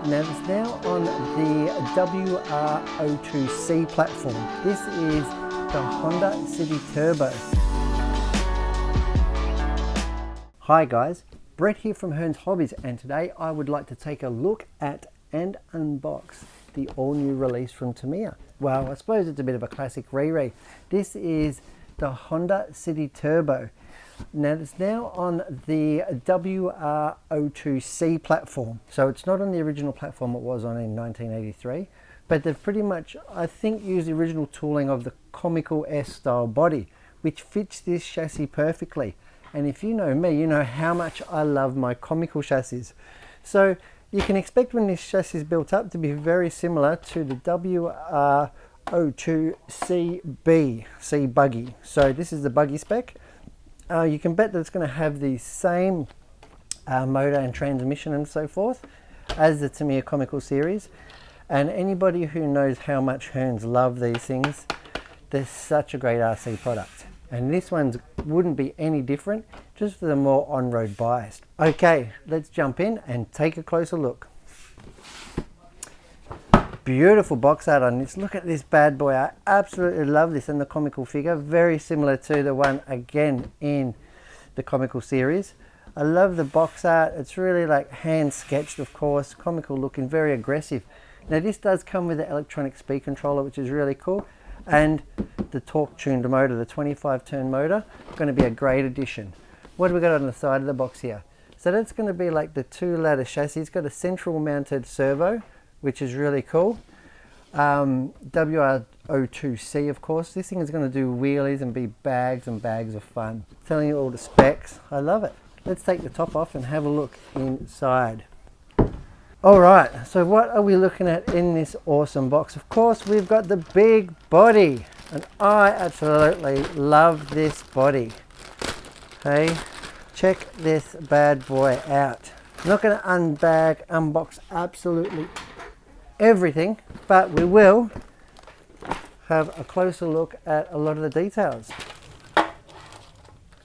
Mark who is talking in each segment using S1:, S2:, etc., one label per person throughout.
S1: Now it's now on the WR-02C platform. This is the Honda City Turbo. Hi guys, Brett here from Hearns Hobbies, and today I would like to take a look at and unbox the all new release from Tamiya. Well, I suppose it's a bit of a classic re-re. This is the Honda City Turbo. Now it's now on the WR-02C platform, so it's not on the original platform it was on in 1983, but they've pretty much, I think, used the original tooling of the comical-style body, which fits this chassis perfectly. And if you know me, you know how much I love my comical chassis. So you can expect when this chassis is built up to be very similar to the WR-02C buggy. So this is the buggy spec. You can bet that it's going to have the same motor and transmission and so forth as the Tamiya Comical series. And anybody who knows how much Hearns love these things, they're such a great RC product. And this one wouldn't be any different, just for the more on-road biased. Okay, let's jump in and take a closer look. Beautiful box art on this. Look at this bad boy. I absolutely love this, and the comical figure, very similar to the one again in the comical series. I love the box art. It's really like hand sketched, of course, comical looking, very aggressive. Now this does come with the electronic speed controller, which is really cool, and the torque tuned motor, the 25 turn motor, going to be a great addition. What do we got on the side of the box here? So that's going to be like the two ladder chassis. It's got a central mounted servo, which is really cool. WR-02C, of course. This thing is going to do wheelies and be bags and bags of fun. Telling you all the specs. I love it. Let's take the top off and have a look inside. Alright, so what are we looking at in this awesome box? Of course, we've got the big body, and I absolutely love this body. Hey, check this bad boy out. I'm not going to unbox absolutely everything, but we will have a closer look at a lot of the details.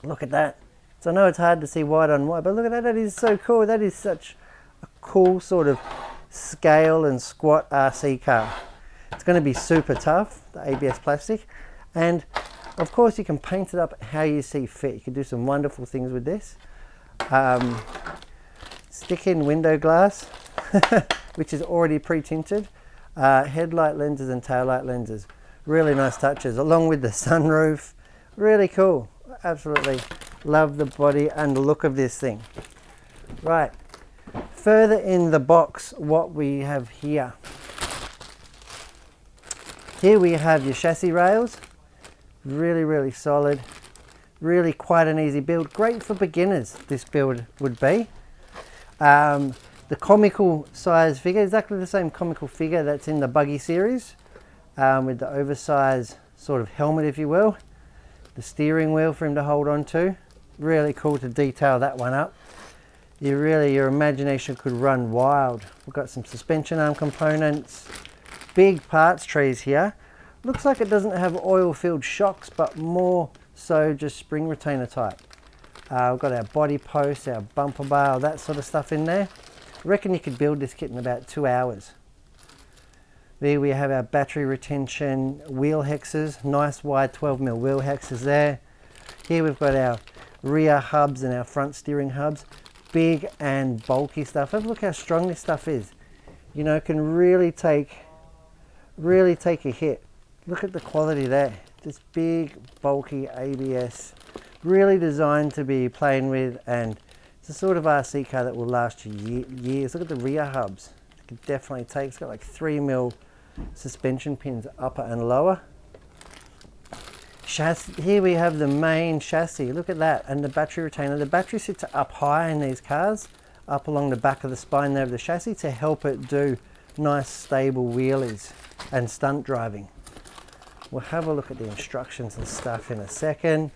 S1: Look at that. So I know it's hard to see white on white, but look at that. That is so cool. That is such a cool sort of scale and squat RC car. It's going to be super tough, the ABS plastic, and of course you can paint it up how you see fit. You can do some wonderful things with this. Stick in window glass which is already pre-tinted, headlight lenses and taillight lenses. Really nice touches, along with the sunroof. Really cool. Absolutely love the body and the look of this thing. Right, further in the box, what we have here. Here we have your chassis rails. Really solid. Really quite an easy build. Great for beginners, this build would be. The comical size figure, exactly the same comical figure that's in the buggy series, with the oversized sort of helmet, if you will. The steering wheel for him to hold on to. Really cool to detail that one up. Your imagination could run wild. We've got some suspension arm components, big parts trees here. Looks like it doesn't have oil-filled shocks, but more so just spring retainer type. We've got our body posts, our bumper bar, all that sort of stuff in there. I reckon you could build this kit in about 2 hours. There we have our battery retention wheel hexes, nice wide 12mm wheel hexes there. Here we've got our rear hubs and our front steering hubs. Big and bulky stuff. Have a look how strong this stuff is. You know, it can really take a hit. Look at the quality there. This big bulky ABS. Really designed to be playing with, and it's a sort of RC car that will last you years. Look at the rear hubs. It could definitely take, it's got like 3mm suspension pins upper and lower. Chassis, here we have the main chassis. Look at that, and the battery retainer. The battery sits up high in these cars, up along the back of the spine there of the chassis to help it do nice stable wheelies and stunt driving. We'll have a look at the instructions and stuff in a second.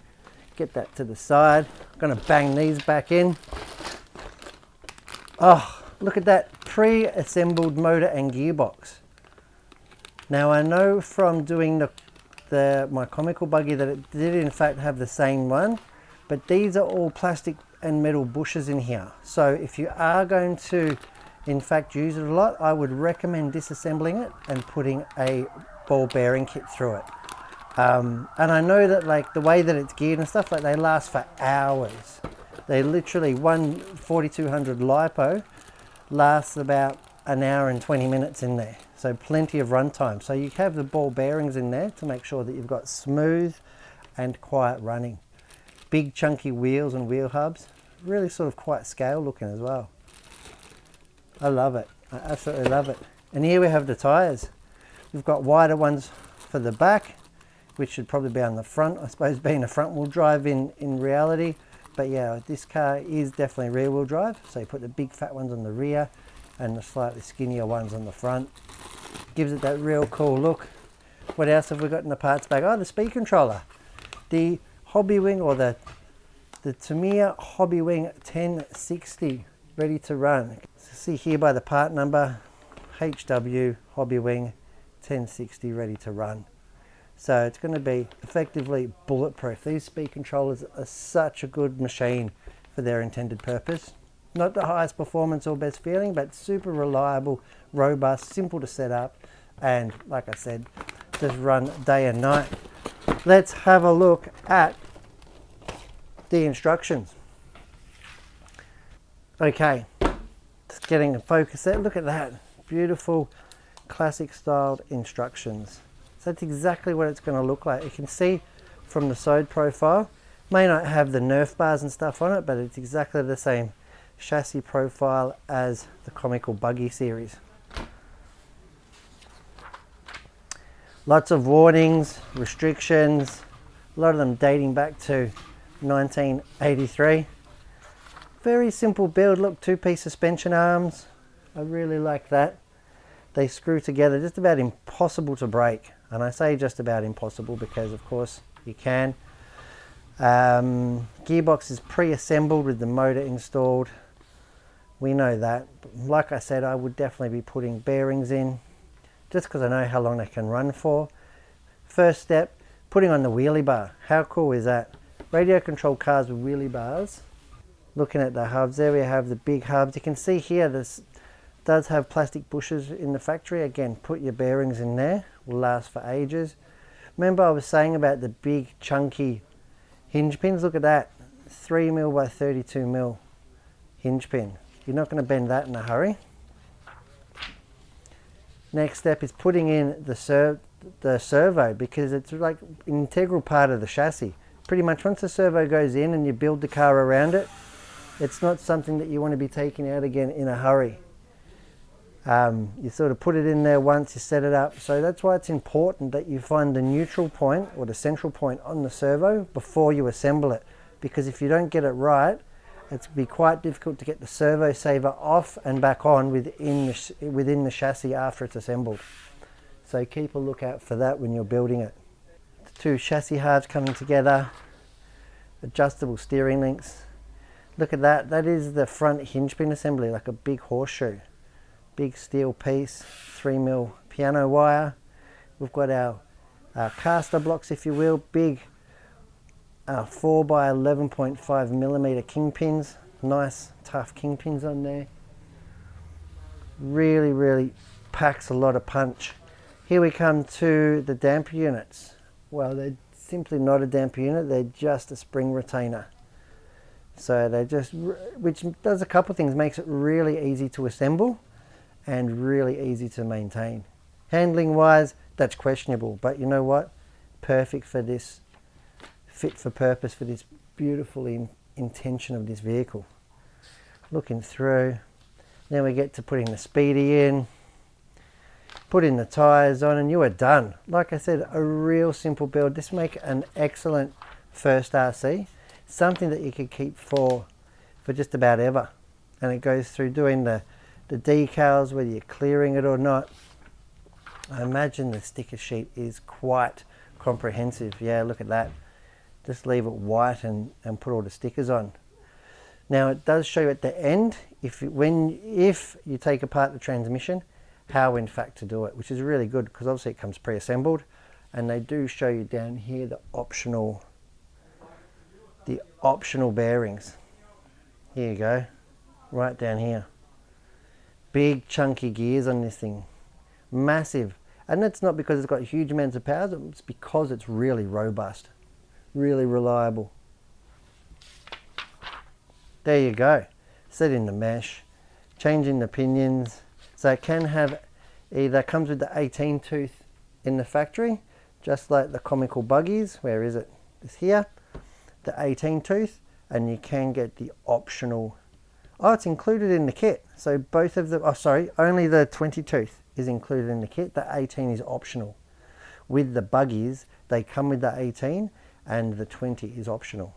S1: Get that to the side. I'm going to bang these back in. Oh, look at that pre-assembled motor and gearbox. Now I know from doing my comical buggy that it did in fact have the same one, but these are all plastic and metal bushes in here. So if you are going to in fact use it a lot, I would recommend disassembling it and putting a ball bearing kit through it. And I know that like the way that it's geared and stuff, like they last for hours. They literally, one 4200 LiPo lasts about an hour and 20 minutes in there. So plenty of runtime. So you have the ball bearings in there to make sure that you've got smooth and quiet running. Big chunky wheels and wheel hubs. Really sort of quite scale looking as well. I love it. I absolutely love it. And here we have the tyres. We've got wider ones for the back, which should probably be on the front, I suppose, being a front wheel drive in reality. But yeah, this car is definitely rear wheel drive. So you put the big fat ones on the rear and the slightly skinnier ones on the front. Gives it that real cool look. What else have we got in the parts bag? Oh, the speed controller. The Hobby Wing, or the Tamiya Hobby Wing 1060, ready to run. So see here by the part number, HW Hobby Wing 1060, ready to run. So it's going to be effectively bulletproof. These speed controllers are such a good machine for their intended purpose. Not the highest performance or best feeling, but super reliable, robust, simple to set up, and like I said, just run day and night. Let's have a look at the instructions. Okay, just getting a focus there. Look at that, beautiful classic styled instructions. So that's exactly what it's going to look like. You can see from the side profile, may not have the Nerf bars and stuff on it, but it's exactly the same chassis profile as the Comical Buggy series. Lots of warnings, restrictions, a lot of them dating back to 1983. Very simple build. Look, two-piece suspension arms. I really like that. They screw together, just about impossible to break. And I say just about impossible because of course you can. Gearbox is pre-assembled with the motor installed. We know that. Like I said, I would definitely be putting bearings in just because I know how long they can run for. First step, putting on the wheelie bar. How cool is that? Radio controlled cars with wheelie bars. Looking at the hubs, there we have the big hubs. You can see here this does have plastic bushes in the factory. Again, put your bearings in there, will last for ages. Remember I was saying about the big chunky hinge pins? Look at that, 3mm by 32mm hinge pin. You're not going to bend that in a hurry. Next step is putting in the servo, because it's like an integral part of the chassis. Pretty much once the servo goes in and you build the car around it, it's not something that you want to be taking out again in a hurry. You sort of put it in there once, you set it up. So that's why it's important that you find the neutral point or the central point on the servo before you assemble it. Because if you don't get it right, it's be quite difficult to get the servo saver off and back on within the chassis after it's assembled. So keep a lookout for that when you're building it. The two chassis halves coming together, adjustable steering links. Look at that, that is the front hinge pin assembly, like a big horseshoe. Big steel piece, 3mm piano wire. We've got our caster blocks, if you will, big 4 by 11.5mm kingpins. Nice tough kingpins on there. Really packs a lot of punch. Here we come to the damper units. Well, they're simply not a damper unit, they're just a spring retainer. So they just, which does a couple of things, makes it really easy to assemble and really easy to maintain. Handling wise, that's questionable, but you know what? Perfect for this, fit for purpose for this beautiful intention of this vehicle. Looking through, then we get to putting the speedy in, putting the tyres on, and you are done. Like I said, a real simple build. This make an excellent first RC, something that you could keep for just about ever. And it goes through doing the decals, whether you're clearing it or not. I imagine the sticker sheet is quite comprehensive. Yeah, look at that. Just leave it white and put all the stickers on. Now it does show you at the end, if you take apart the transmission, how in fact to do it, which is really good because obviously it comes pre-assembled, and they do show you down here the optional bearings. Here you go, right down here. Big chunky gears on this thing, massive. And that's not because it's got huge amounts of power, it's because it's really robust, really reliable. There you go. Set in the mesh, changing the pinions. So it can have either, comes with the 18 tooth in the factory, just like the comical buggies. Where is it? It's here, the 18 tooth, and you can get the optional, oh, it's included in the kit. So both of them, oh sorry, only the 20 tooth is included in the kit. The 18 is optional. With the buggies, they come with the 18 and the 20 is optional.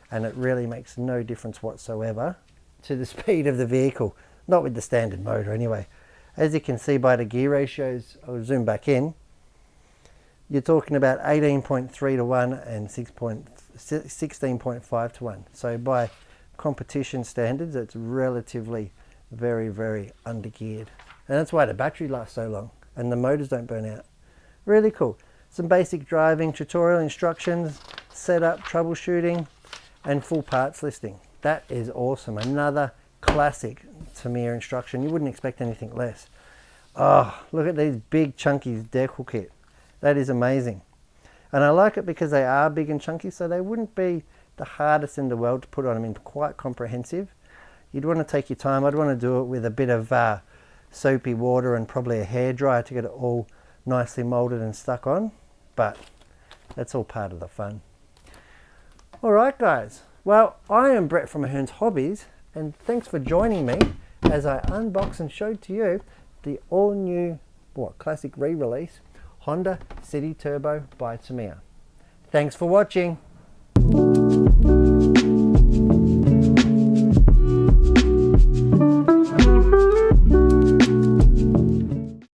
S1: And it really makes no difference whatsoever to the speed of the vehicle. Not with the standard motor anyway. As you can see by the gear ratios, I'll zoom back in. You're talking about 18.3 to 1 and 16.5 to 1. So by competition standards, it's relatively very, very undergeared. And that's why the battery lasts so long and the motors don't burn out. Really cool. Some basic driving tutorial instructions, setup, troubleshooting, and full parts listing. That is awesome. Another classic Tamiya instruction. You wouldn't expect anything less. Oh, look at these big chunky decal kit. That is amazing. And I like it because they are big and chunky, so they wouldn't be the hardest in the world to put on. I mean, quite comprehensive. You'd want to take your time. I'd want to do it with a bit of soapy water and probably a hairdryer to get it all nicely molded and stuck on. But that's all part of the fun. Alright guys, well, I am Brett from Hearns Hobbies, and thanks for joining me as I unbox and show to you the all new, classic re-release Honda City Turbo by Tamiya. Thanks for watching.